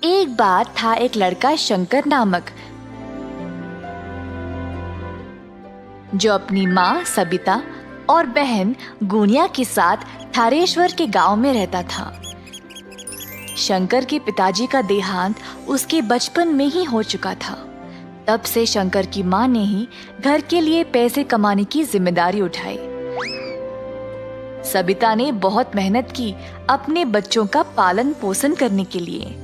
एक बार था एक लड़का शंकर नामक, जो अपनी माँ सबिता और बहन गुनिया के साथ थारेश्वर के गांव में रहता था। शंकर के पिताजी का देहांत उसके बचपन में ही हो चुका था। तब से शंकर की माँ ने ही घर के लिए पैसे कमाने की जिम्मेदारी उठाई। सबिता ने बहुत मेहनत की अपने बच्चों का पालन पोषण करने के लिए।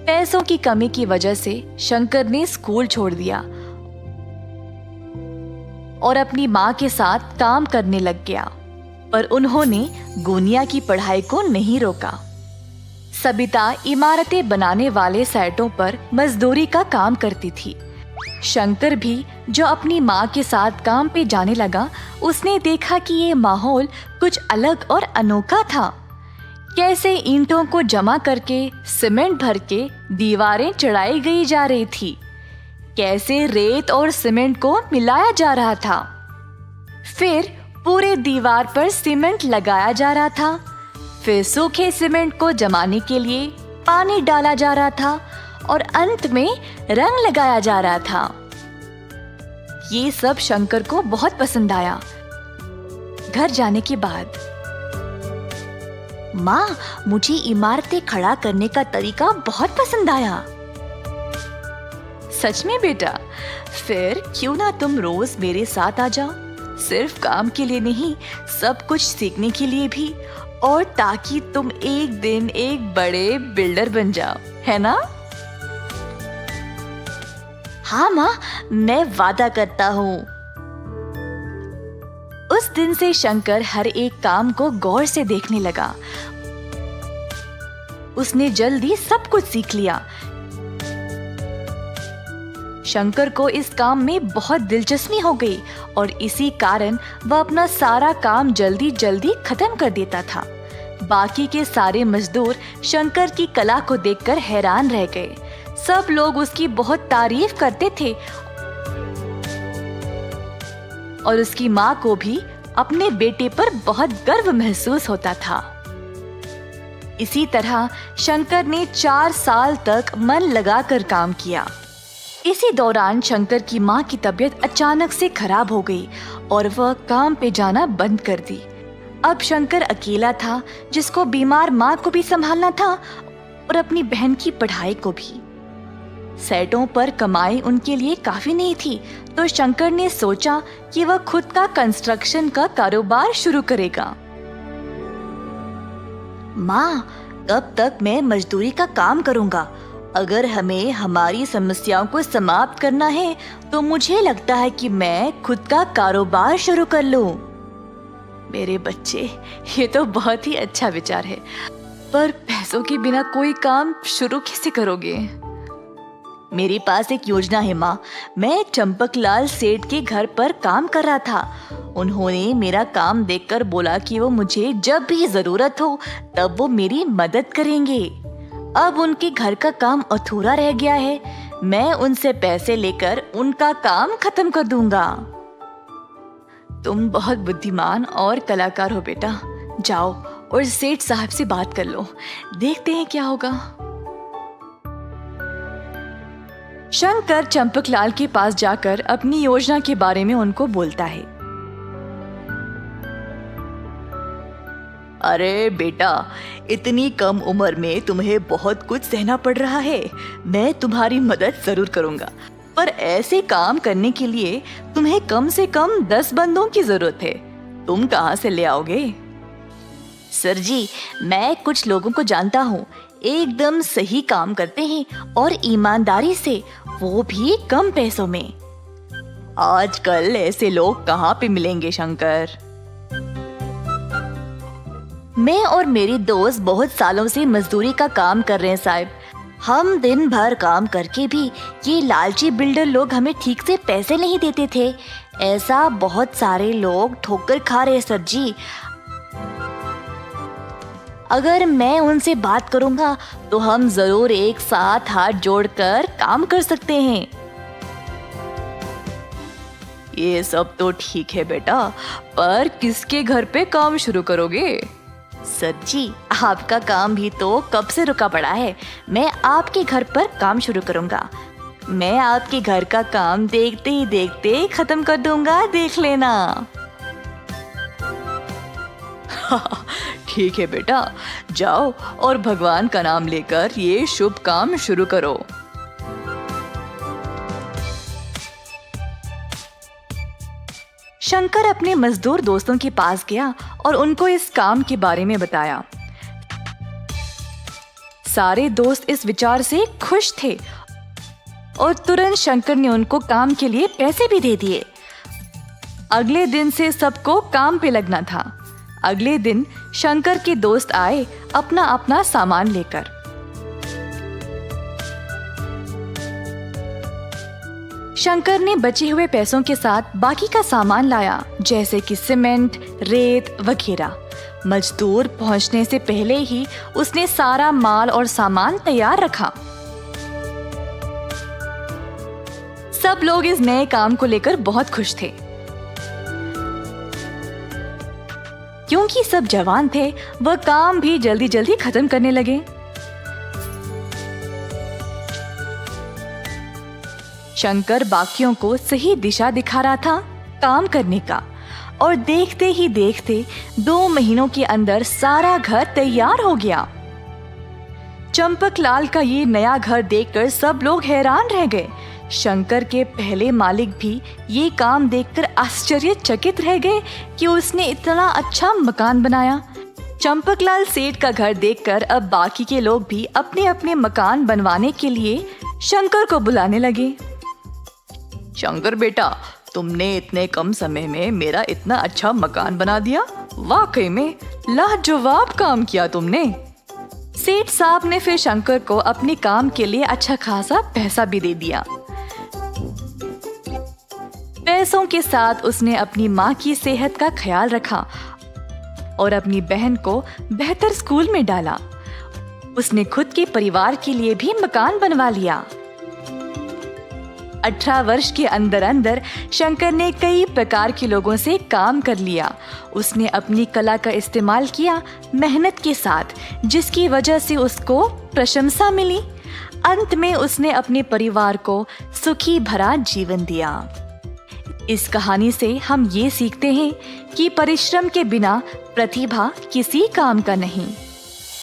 पैसों की कमी की वजह से शंकर ने स्कूल छोड़ दिया और अपनी माँ के साथ काम करने लग गया, पर उन्होंने गुनिया की पढ़ाई को नहीं रोका। सबिता इमारतें बनाने वाले साइटों पर मजदूरी का काम करती थी। शंकर भी जो अपनी माँ के साथ काम पे जाने लगा, उसने देखा कि ये माहौल कुछ अलग और अनोखा था। कैसे ईंटों को जमा करके सीमेंट भर के दीवारें चढ़ाई गई जा रही थी, कैसे रेत और सीमेंट को मिलाया जा रहा था, फिर पूरे दीवार पर सीमेंट लगाया जा रहा था, फिर सूखे सीमेंट को जमाने के लिए पानी डाला जा रहा था और अंत में रंग लगाया जा रहा था। ये सब शंकर को बहुत पसंद आया। घर जाने के बाद, माँ, मुझे इमारतें खड़ा करने का तरीका बहुत पसंद आया। सच में बेटा? फिर क्यों ना तुम रोज मेरे साथ आ जाओ, सिर्फ काम के लिए नहीं, सब कुछ सीखने के लिए भी, और ताकि तुम एक दिन एक बड़े बिल्डर बन जाओ, है ना? हाँ माँ, मैं वादा करता हूँ। उस दिन से शंकर हर एक काम को गौर से देखने लगा। उसने जल्दी सब कुछ सीख लिया। शंकर को इस काम में बहुत दिलचस्पी हो गई और इसी कारण वह अपना सारा काम जल्दी जल्दी खत्म कर देता था। बाकी के सारे मजदूर शंकर की कला को देखकर हैरान रह गए। सब लोग उसकी बहुत तारीफ करते थे और उसकी माँ को भी अपने बेटे पर बहुत गर्व महसूस होता था। इसी तरह शंकर ने 4 साल तक मन लगाकर काम किया। इसी दौरान शंकर की माँ की तबीयत अचानक से खराब हो गई और वह काम पे जाना बंद कर दी। अब शंकर अकेला था, जिसको बीमार माँ को भी संभालना था और अपनी बहन की पढ़ाई को भी। सेटों पर कमाई उनके लिए काफी नहीं थी, तो शंकर ने सोचा कि वह खुद का कंस्ट्रक्शन का कारोबार शुरू करेगा। माँ, कब तक मैं मजदूरी का काम करूंगा? अगर हमें हमारी समस्याओं को समाप्त करना है तो मुझे लगता है कि मैं खुद का कारोबार शुरू कर लूं। मेरे बच्चे, ये तो बहुत ही अच्छा विचार है, पर पैसों के बिना कोई काम शुरू कैसे करोगे? मेरे पास एक योजना है माँ। मैं चंपकलाल सेठ के घर पर काम कर रहा था। उन्होंने मेरा काम देखकर बोला कि वो मुझे जब भी जरूरत हो तब वो मेरी मदद करेंगे। अब उनके घर का काम अधूरा रह गया है। मैं उनसे पैसे लेकर उनका काम खत्म कर दूंगा। तुम बहुत बुद्धिमान और कलाकार हो बेटा। जाओ और सेठ साहब से बात कर लो, देखते हैं क्या होगा। शंकर चंपकलाल के पास जाकर अपनी योजना के बारे में उनको बोलता है। अरे बेटा, इतनी कम उम्र में तुम्हें बहुत कुछ सहना पड़ रहा है। मैं तुम्हारी मदद जरूर करूंगा, पर ऐसे काम करने के लिए तुम्हें कम से कम 10 बंदों की जरूरत है। तुम कहाँ से ले आओगे? सर जी, मैं कुछ लोगों को जानता हूँ, एकदम सही काम करते हैं और ईमानदारी से, वो भी कम पैसों में। आजकल ऐसे लोग कहाँ पे मिलेंगे शंकर? मैं और मेरे दोस्त बहुत सालों से मजदूरी का काम कर रहे हैं साहब। हम दिन भर काम करके भी ये लालची बिल्डर लोग हमें ठीक से पैसे नहीं देते थे। ऐसा बहुत सारे लोग ठोकर खा रहे हैं सर जी। अगर मैं उनसे बात करूंगा तो हम जरूर एक साथ हाथ जोड़कर काम कर सकते हैं। ये सब तो ठीक है बेटा, पर किसके घर पे काम शुरू करोगे? सर जी, आपका काम भी तो कब से रुका पड़ा है। मैं आपके घर पर काम शुरू करूंगा। मैं आपके घर का काम देखते ही देखते खत्म कर दूंगा, देख लेना। ठीक है बेटा, जाओ और भगवान का नाम लेकर ये शुभ काम शुरू करो। शंकर अपने मजदूर दोस्तों के पास गया और उनको इस काम के बारे में बताया। सारे दोस्त इस विचार से खुश थे और तुरंत शंकर ने उनको काम के लिए पैसे भी दे दिए। अगले दिन से सबको काम पे लगना था। अगले दिन शंकर के दोस्त आए अपना अपना सामान लेकर। शंकर ने बचे हुए पैसों के साथ बाकी का सामान लाया, जैसे कि सीमेंट, रेत वगैरह। मजदूर पहुंचने से पहले ही उसने सारा माल और सामान तैयार रखा। सब लोग इस नए काम को लेकर बहुत खुश थे। क्योंकि सब जवान थे, वह काम भी जल्दी जल्दी खत्म करने लगे। शंकर बाकियों को सही दिशा दिखा रहा था काम करने का, और देखते ही देखते 2 महीनों के अंदर सारा घर तैयार हो गया। चंपकलाल का ये नया घर देखकर सब लोग हैरान रह गए। शंकर के पहले मालिक भी ये काम देखकर आश्चर्यचकित रह गए कि उसने इतना अच्छा मकान बनाया। चंपकलाल सेठ का घर देखकर अब बाकी के लोग भी अपने अपने मकान बनवाने के लिए शंकर को बुलाने लगे। शंकर बेटा, तुमने इतने कम समय में मेरा इतना अच्छा मकान बना दिया। वाकई में लाजवाब काम किया तुमने। सेठ साहब ने फिर शंकर को अपने काम के लिए अच्छा खासा पैसा भी दे दिया। पैसों के साथ उसने अपनी माँ की सेहत का ख्याल रखा और अपनी बहन को बेहतर स्कूल में डाला। उसने खुद के परिवार के लिए भी मकान बनवा लिया। 18 वर्ष के अंदर अंदर शंकर ने कई प्रकार के लोगों से काम कर लिया। उसने अपनी कला का इस्तेमाल किया मेहनत के साथ, जिसकी वजह से उसको प्रशंसा मिली। अंत में उसने अपने परिवार को सुखी भरा जीवन दिया। इस कहानी से हम ये सीखते हैं कि परिश्रम के बिना प्रतिभा किसी काम का नहीं।